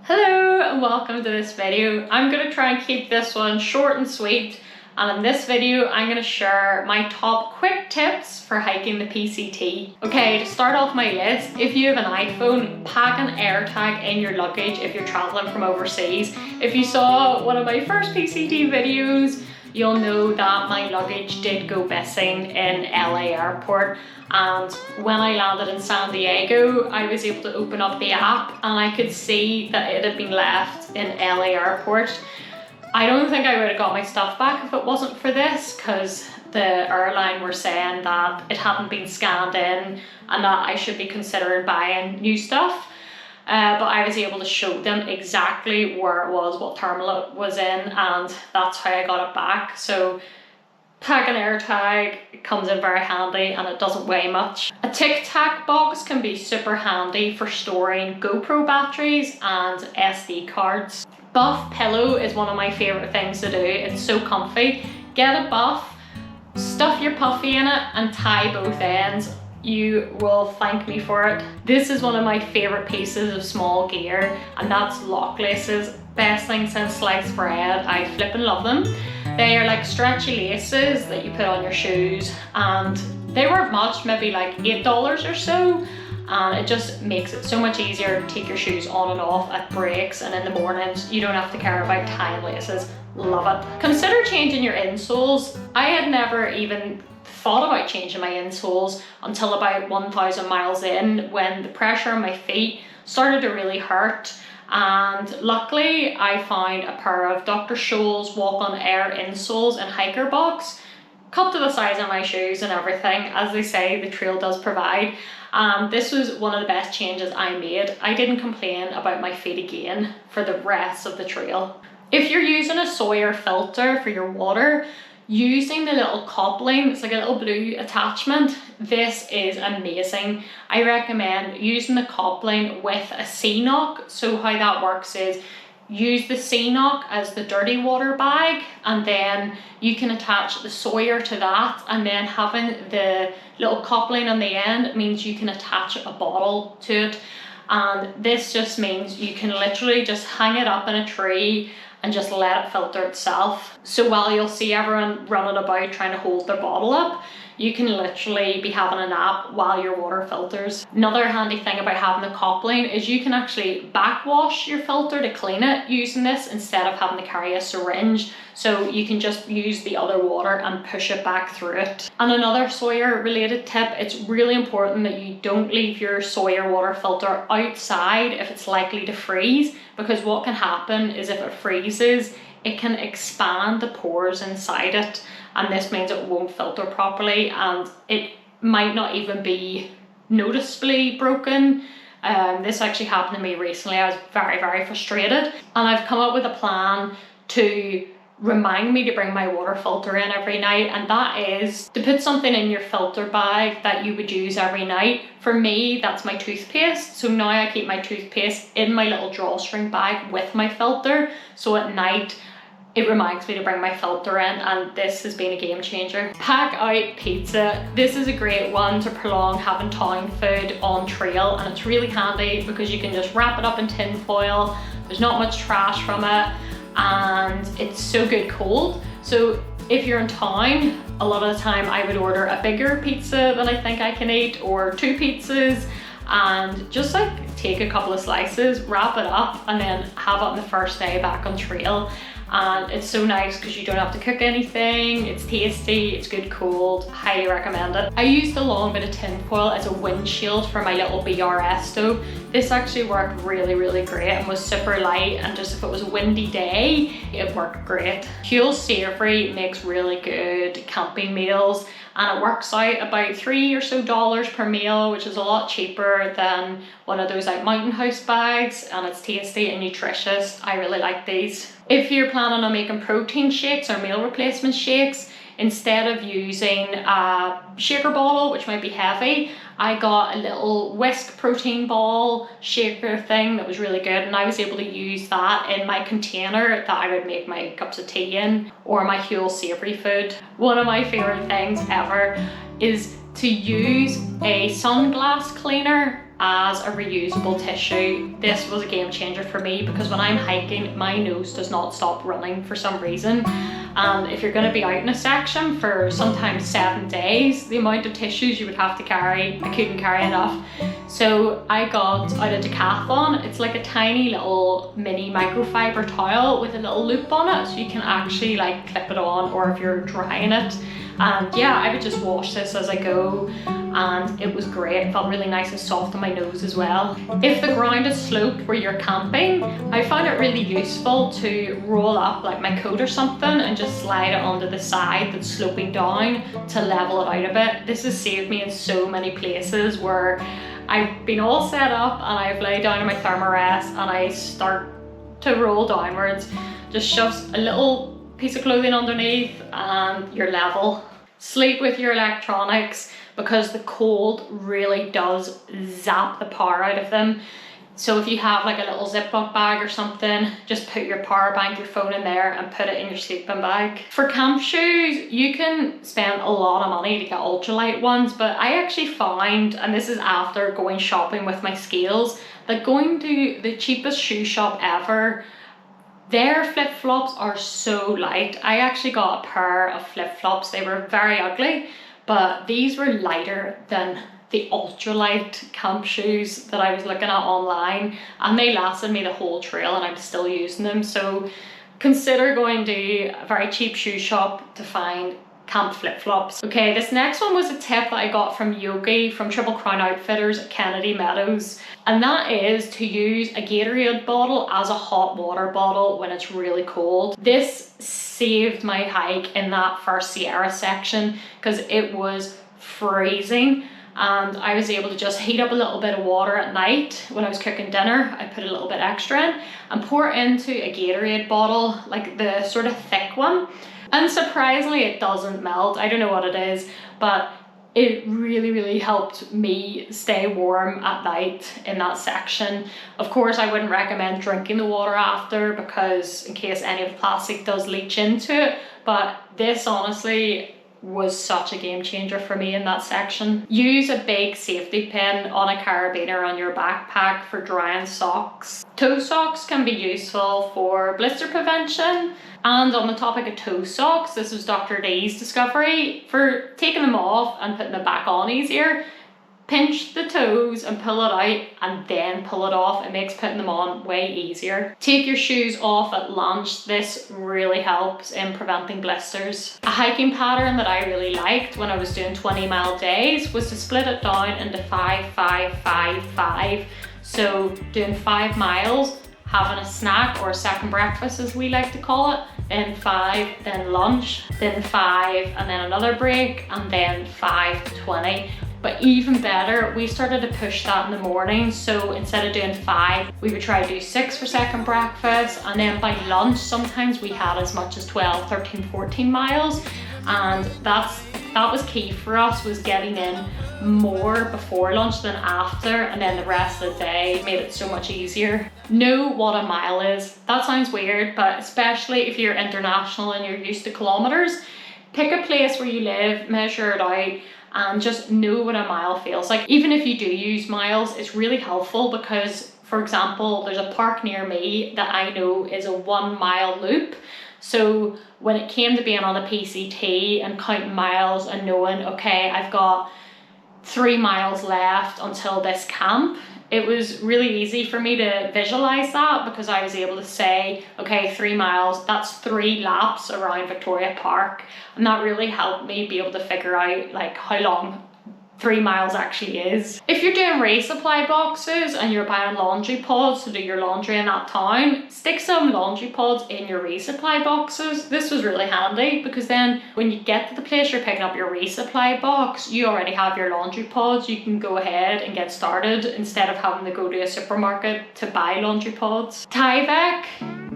Hello and welcome to this video. I'm going to try and keep this one short and sweet, and in this video I'm going to share my top quick tips for hiking the PCT. Okay, to start off my list, if you have an iPhone, pack an AirTag in your luggage if you're traveling from overseas. If you saw one of my first PCT videos, you'll know that my luggage did go missing in LA airport, and when I landed in San Diego I was able to open up the app and I could see that it had been left in LA airport. I don't think I would have got my stuff back if it wasn't for this, because the airline were saying that it hadn't been scanned in and that I should be considering buying new stuff. But I was able to show them exactly where it was, what terminal it was in, and that's how I got it back. So pack an AirTag, it comes in very handy and it doesn't weigh much. A Tic Tac box can be super handy for storing GoPro batteries and SD cards. Buff pillow is one of my favourite things to do. It's so comfy. Get a buff, stuff your puffy in it and tie both ends. You will thank me for it. This is one of my favourite pieces of small gear, and that's lock laces. Best thing since sliced bread. I flippin' love them. They are like stretchy laces that you put on your shoes, and they weren't much, maybe like $8 or so, and it just makes it so much easier to take your shoes on and off at breaks and in the mornings. You don't have to care about tying laces. Love it. Consider changing your insoles. I had never even thought about changing my insoles until about 1,000 miles in, when the pressure on my feet started to really hurt. And luckily I found a pair of Dr. Scholl's Walk on Air insoles in hiker box, cut to the size of my shoes and everything. As they say, the trail does provide. This was one of the best changes I made. I didn't complain about my feet again for the rest of the trail. If you're using a Sawyer filter for your water, using the little coupling, it's like a little blue attachment, this is amazing. I recommend using the coupling with a C-Knock. So how that works is use the C-Knock as the dirty water bag, and then you can attach the Sawyer to that, and then having the little coupling on the end means you can attach a bottle to it, and this just means you can literally just hang it up in a tree and just let it filter itself. So while you'll see everyone running about trying to hold their bottle up, you can literally be having a nap while your water filters. Another handy thing about having the coupling is you can actually backwash your filter to clean it using this, instead of having to carry a syringe. So you can just use the other water and push it back through it. And another Sawyer related tip, it's really important that you don't leave your Sawyer water filter outside if it's likely to freeze, because what can happen is if it freezes, it can expand the pores inside it, and this means it won't filter properly and it might not even be noticeably broken. This actually happened to me recently. I was very frustrated, and I've come up with a plan to remind me to bring my water filter in every night, and that is to put something in your filter bag that you would use every night. For me, that's my toothpaste. So now I keep my toothpaste in my little drawstring bag with my filter, so at night it reminds me to bring my filter in, and this has been a game changer. Pack out pizza. This is a great one to prolong having town food on trail, and it's really handy because you can just wrap it up in tin foil. There's not much trash from it, and it's so good cold. So if you're in town, a lot of the time I would order a bigger pizza than I think I can eat, or 2 pizzas, and just like take a couple of slices, wrap it up, and then have it on the first day back on trail. And it's so nice because you don't have to cook anything. It's tasty, it's good cold, highly recommend it. I used a long bit of tin foil as a windshield for my little BRS stove. This actually worked really great and was super light, and just if it was a windy day, it worked great. Huel Savory makes really good camping meals, and it works out about $3 or so per meal, which is a lot cheaper than one of those like Mountain House bags, and it's tasty and nutritious. I really like these. If you're planning on making protein shakes or meal replacement shakes, instead of using a shaker bottle, which might be heavy, I got a little whisk protein ball shaker thing that was really good, and I was able to use that in my container that I would make my cups of tea in, or my Huel Savory food. One of my favorite things ever is to use a sunglass cleaner as a reusable tissue. This was a game changer for me because when I'm hiking, my nose does not stop running for some reason. And if you're going to be out in a section for sometimes 7 days, the amount of tissues you would have to carry, I couldn't carry enough. So I got out a Decathlon. It's like a tiny little mini microfiber towel with a little loop on it, so you can actually like clip it on, or if you're drying it. And yeah, I would just wash this as I go, and it was great. It felt really nice and soft on my nose as well. If the ground is sloped where you're camping, I found it really useful to roll up like my coat or something and just slide it onto the side that's sloping down to level it out a bit. This has saved me in so many places where I've been all set up and I've laid down in my thermarest and I start to roll downwards. Just shoves a little piece of clothing underneath and you're level. Sleep with your electronics because the cold really does zap the power out of them. So if you have like a little Ziploc bag or something, just put your power bank, your phone in there and put it in your sleeping bag. For camp shoes, you can spend a lot of money to get ultralight ones, but I actually found, and this is after going shopping with my scales, that going to the cheapest shoe shop ever, their flip-flops are so light. I actually got a pair of flip-flops. They were very ugly, but these were lighter than the ultralight camp shoes that I was looking at online, and they lasted me the whole trail and I'm still using them. So consider going to a very cheap shoe shop to find camp flip-flops. Okay, this next one was a tip that I got from Yogi from Triple Crown Outfitters at Kennedy Meadows, and that is to use a Gatorade bottle as a hot water bottle when it's really cold. This saved my hike in that first Sierra section because it was freezing, and I was able to just heat up a little bit of water at night when I was cooking dinner. I put a little bit extra in and pour it into a Gatorade bottle, like the sort of thick one. And surprisingly, it doesn't melt. I don't know what it is, but it really helped me stay warm at night in that section. Of course, I wouldn't recommend drinking the water after because in case any of the plastic does leach into it, but this honestly was such a game changer for me in that section. Use a big safety pin on a carabiner on your backpack for drying socks. Toe socks can be useful for blister prevention. And on the topic of toe socks, this was Dr. D's discovery for taking them off and putting them back on easier. Pinch the toes and pull it out and then pull it off. It makes putting them on way easier. Take your shoes off at lunch. This really helps in preventing blisters. A hiking pattern that I really liked when I was doing 20-mile days was to split it down into 5, 5, 5, 5. So doing 5 miles, having a snack or a second breakfast as we like to call it, then 5, then lunch, then 5, and then another break, and then 5 to 20. But even better, we started to push that in the morning. So instead of doing 5, we would try to do 6 for second breakfast. And then by lunch, sometimes we had as much as 12, 13, 14 miles. And that was key for us, was getting in more before lunch than after. And then the rest of the day made it so much easier. Know what a mile is. That sounds weird, but especially if you're international and you're used to kilometers, pick a place where you live, measure it out, and just know what a mile feels like. Even if you do use miles, it's really helpful because, for example, there's a park near me that I know is a 1 mile loop. So when it came to being on a PCT and counting miles and knowing, okay, I've got 3 miles left until this camp, it was really easy for me to visualize that because I was able to say, okay, 3 miles, that's 3 laps around Victoria Park. And that really helped me be able to figure out like how long 3 miles actually is. If you're doing resupply boxes and you're buying laundry pods to do your laundry in that town, stick some laundry pods in your resupply boxes. This was really handy because then when you get to the place you're picking up your resupply box, you already have your laundry pods. You can go ahead and get started instead of having to go to a supermarket to buy laundry pods. Tyvek.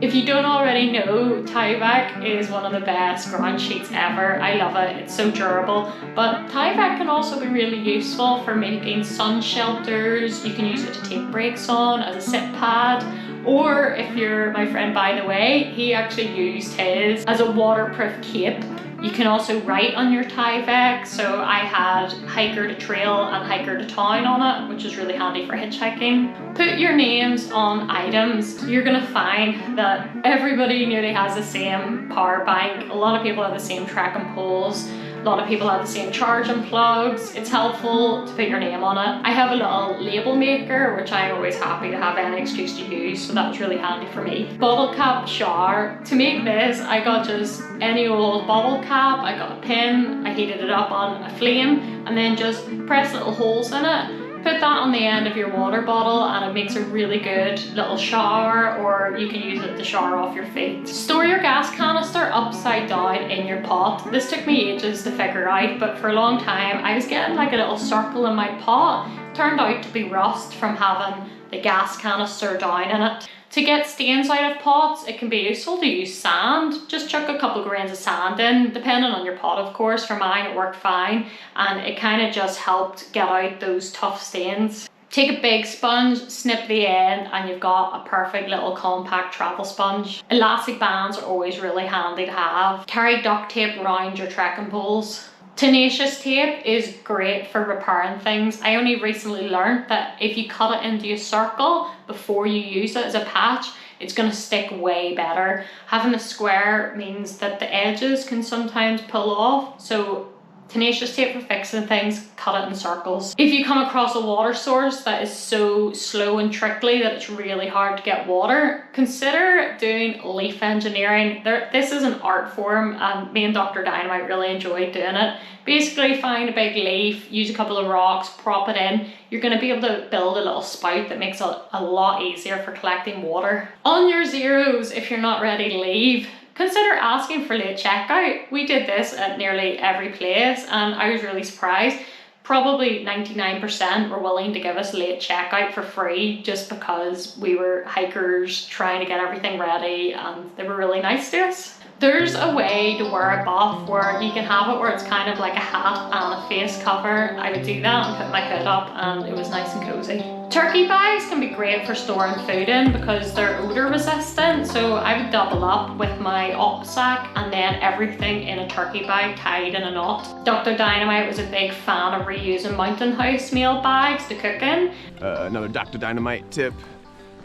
If you don't already know, Tyvek is one of the best ground sheets ever. I love it, it's so durable. But Tyvek can also be really useful for making sun shelters. You can use it to take breaks on as a sit pad. Or if you're my friend by the way, he actually used his as a waterproof cape. You can also write on your Tyvek, so I had hiker to trail and hiker to town on it, which is really handy for hitchhiking. Put your names on items. You're gonna find that everybody nearly has the same power bank. A lot of people have the same trekking poles. A lot of people have the same charging plugs. It's helpful to put your name on it. I have a little label maker, which I'm always happy to have any excuse to use, so that was really handy for me. Bottle cap shower. To make this, I got just any old bottle cap. I got a pin, I heated it up on a flame, and then just press little holes in it. Put that on the end of your water bottle and it makes a really good little shower, or you can use it to shower off your feet. Store your gas canister upside down in your pot. This took me ages to figure out, but for a long time I was getting like a little circle in my pot. It turned out to be rust from having the gas canister down in it. To get stains out of pots, it can be useful to use sand. Just chuck a couple grains of sand in, depending on your pot of course. For mine it worked fine, and it kind of just helped get out those tough stains. Take a big sponge, snip the end, and you've got a perfect little compact travel sponge. Elastic bands are always really handy to have. Carry duct tape around your trekking poles. Tenacious tape is great for repairing things. I only recently learned that if you cut it into a circle before you use it as a patch, it's going to stick way better. Having a square means that the edges can sometimes pull off, so tenacious tape for fixing things, cut it in circles. If you come across a water source that is so slow and trickly that it's really hard to get water, consider doing leaf engineering. This is an art form, and me and Dr. Dynamite really enjoyed doing it. Basically find a big leaf, use a couple of rocks, prop it in. You're going to be able to build a little spout that makes it a lot easier for collecting water. On your zeros, if you're not ready to leave, consider asking for late checkout. We did this at nearly every place and I was really surprised. Probably 99% were willing to give us late checkout for free just because we were hikers trying to get everything ready, and they were really nice to us. There's a way to wear a buff where you can have it where it's kind of like a hat and a face cover. I would do that and put my hood up and it was nice and cozy. Turkey bags can be great for storing food in because they're odor resistant, so I would double up with my op sack and then everything in a turkey bag tied in a knot. Dr. Dynamite was a big fan of reusing Mountain House meal bags to cook in. Another Dr. Dynamite tip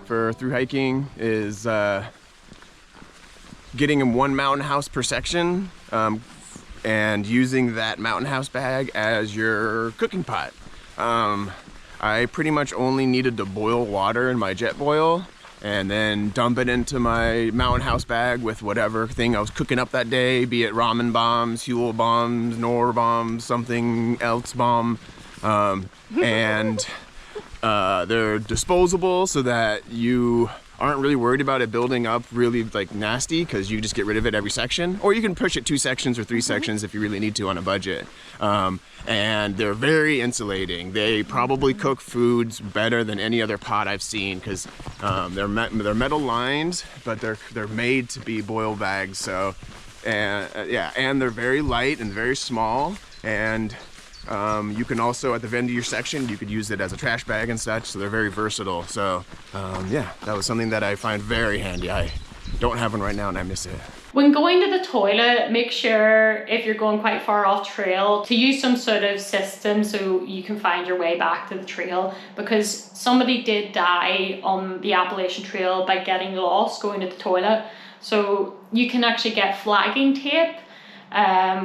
for through hiking is getting in one mountain house per section and using that mountain house bag as your cooking pot. I pretty much only needed to boil water in my jet boil and then dump it into my mountain house bag with whatever thing I was cooking up that day, be it ramen bombs, Huel bombs, Nor bombs, something else bomb. And they're disposable so that you aren't really worried about it building up really like nasty, because you just get rid of it every section, or you can push it 2 sections or 3 sections if you really need to on a budget. And they're very insulating. They probably cook foods better than any other pot I've seen, because they're metal lined, but they're made to be boil bags. So yeah, and they're very light and very small, and you can also, at the end of your section, you could use it as a trash bag and such, so they're very versatile. So yeah, that was something that I find very handy. I don't have one right now and I miss it. When going to the toilet, make sure, if you're going quite far off trail, to use some sort of system so you can find your way back to the trail, because somebody did die on the Appalachian Trail by getting lost going to the toilet. So you can actually get flagging tape,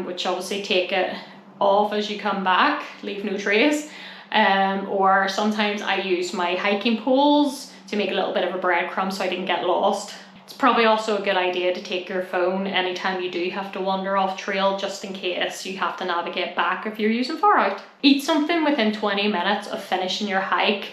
which obviously take it off as you come back, leave no trace. Or sometimes I use my hiking poles to make a little bit of a breadcrumb so I didn't get lost. It's probably also a good idea to take your phone anytime you do have to wander off trail, just in case you have to navigate back if you're using far out. Eat something within 20 minutes of finishing your hike.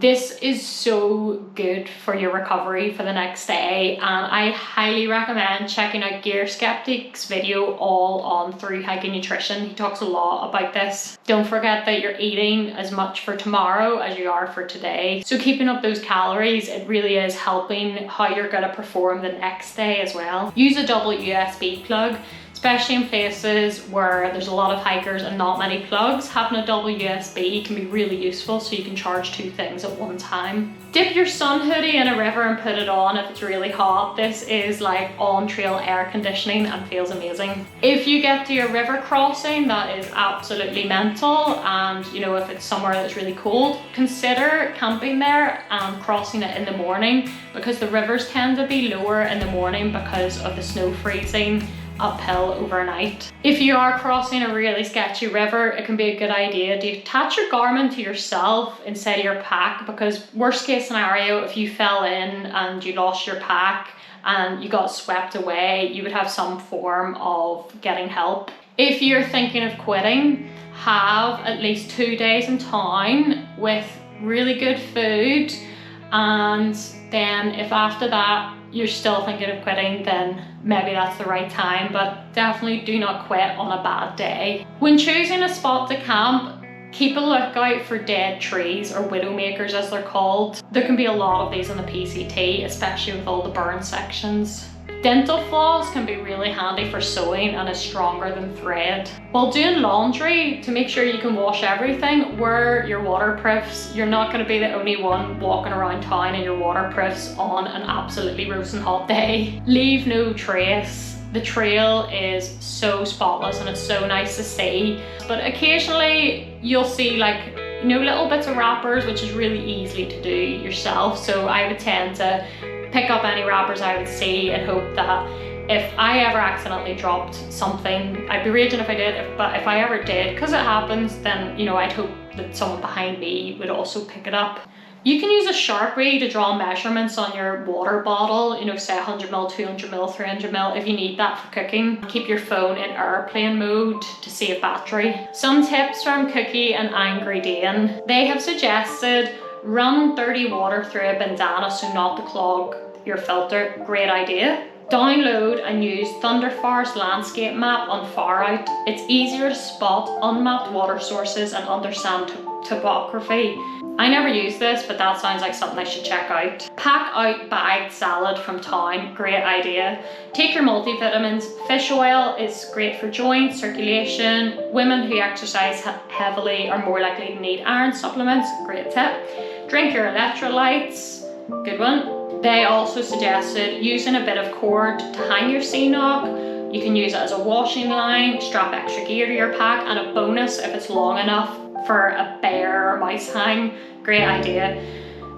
This is so good for your recovery for the next day, and I highly recommend checking out Gear Skeptic's video all on through hiking nutrition. He talks a lot about this. Don't forget that you're eating as much for tomorrow as you are for today. So keeping up those calories, it really is helping how you're going to perform the next day as well. Use a double USB plug. Especially in places where there's a lot of hikers and not many plugs, having a double USB can be really useful so you can charge 2 things at one time. Dip your sun hoodie in a river and put it on if it's really hot. This is like on-trail air conditioning and feels amazing. If you get to your river crossing, that is absolutely mental, and you know, if it's somewhere that's really cold, consider camping there and crossing it in the morning, because the rivers tend to be lower in the morning because of the snow freezing uphill overnight. If you are crossing a really sketchy river, it can be a good idea to attach your garment to yourself instead of your pack, because worst case scenario, if you fell in and you lost your pack and you got swept away, you would have some form of getting help. If you're thinking of quitting, have at least 2 days in town with really good food, and then if after that you're still thinking of quitting, then maybe that's the right time, but definitely do not quit on a bad day. When choosing a spot to camp, keep a lookout for dead trees, or widowmakers as they're called. There can be a lot of these in the PCT, especially with all the burn sections. Dental floss can be really handy for sewing and is stronger than thread. While doing laundry, to make sure you can wash everything, wear your waterproofs. You're not going to be the only one walking around town in your waterproofs on an absolutely roasting hot day. Leave no trace. The trail is so spotless and it's so nice to see. But occasionally you'll see like, you know, little bits of wrappers, which is really easy to do yourself. So I would tend to pick up any wrappers I would see and hope that if I ever accidentally dropped something, I'd be raging if I did, but if I ever did, because it happens, then, you know, I'd hope that someone behind me would also pick it up. You can use a Sharpie to draw measurements on your water bottle, you know, say 100 ml, 200 ml, 300 ml, if you need that for cooking. Keep your phone in airplane mode to save battery. Some tips from Cookie and Angry Dane. They have suggested run dirty water through a bandana so not to clog your filter. Great idea. Download and use Thunderfar's landscape map on Farout. It's easier to spot unmapped water sources and understand topography. I never use this, but that sounds like something I should check out. Pack out bagged salad from town. Great idea. Take your multivitamins. Fish oil is great for joints, circulation. Women who exercise heavily are more likely to need iron supplements. Great tip. Drink your electrolytes. Good one. They also suggested using a bit of cord to hang your C-knock. You can use it as a washing line, strap extra gear to your pack, and a bonus if it's long enough for a bear or mouse hang. Great idea.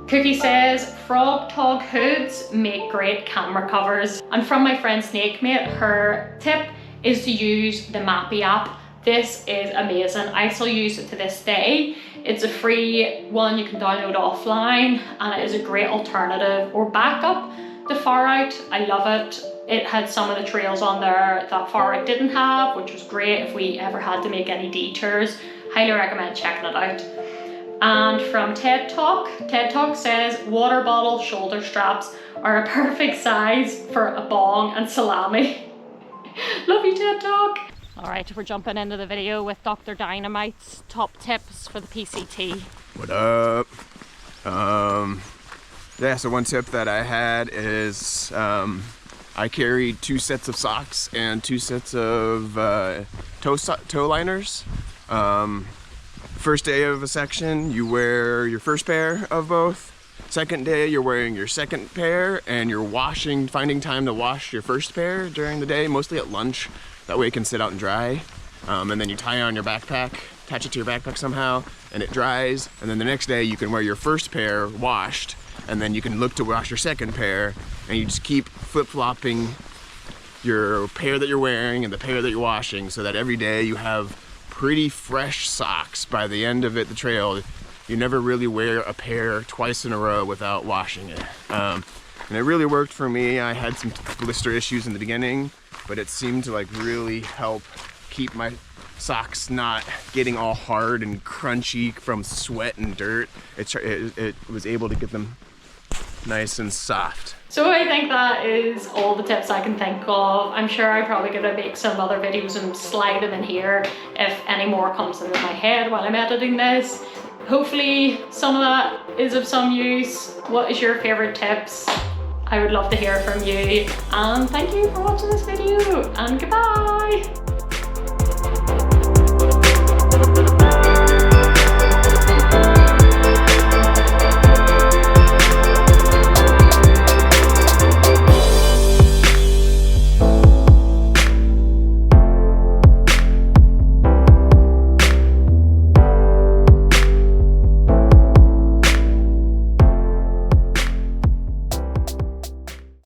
Cookie says frog tog hoods make great camera covers. And from my friend Snakemate, her tip is to use the Mappy app. This is amazing. I still use it to this day. It's a free one you can download offline, and it is a great alternative or backup to Farout. I love it. It had some of the trails on there that Farout didn't have, which was great if we ever had to make any detours. Highly recommend checking it out. And from TED Talk says water bottle shoulder straps are a perfect size for a bong and salami. Love you, TED Talk. All right, we're jumping into the video with Dr. Dynamite's top tips for the PCT. What up? Yeah, so one tip that I had is I carried 2 sets of socks and 2 sets of toe liners. First day of a section, you wear your first pair of both. Second day, you're wearing your second pair, and you're finding time to wash your first pair during the day, mostly at lunch. That way it can sit out and dry. And then you tie on your backpack, attach it to your backpack somehow, and it dries. And then the next day you can wear your first pair washed, and then you can look to wash your second pair, and you just keep flip-flopping your pair that you're wearing and the pair that you're washing, so that every day you have pretty fresh socks. By the end of it, the trail, you never really wear a pair twice in a row without washing it. And it really worked for me. I had some blister issues in the beginning, but it seemed to like really help keep my socks not getting all hard and crunchy from sweat and dirt. It was able to get them nice and soft. So I think that is all the tips I can think of. I'm sure I'm probably gonna make some other videos and slide them in here if any more comes into my head while I'm editing this. Hopefully some of that is of some use. What is your favorite tips? I would love to hear from you, and thank you for watching this video, and goodbye.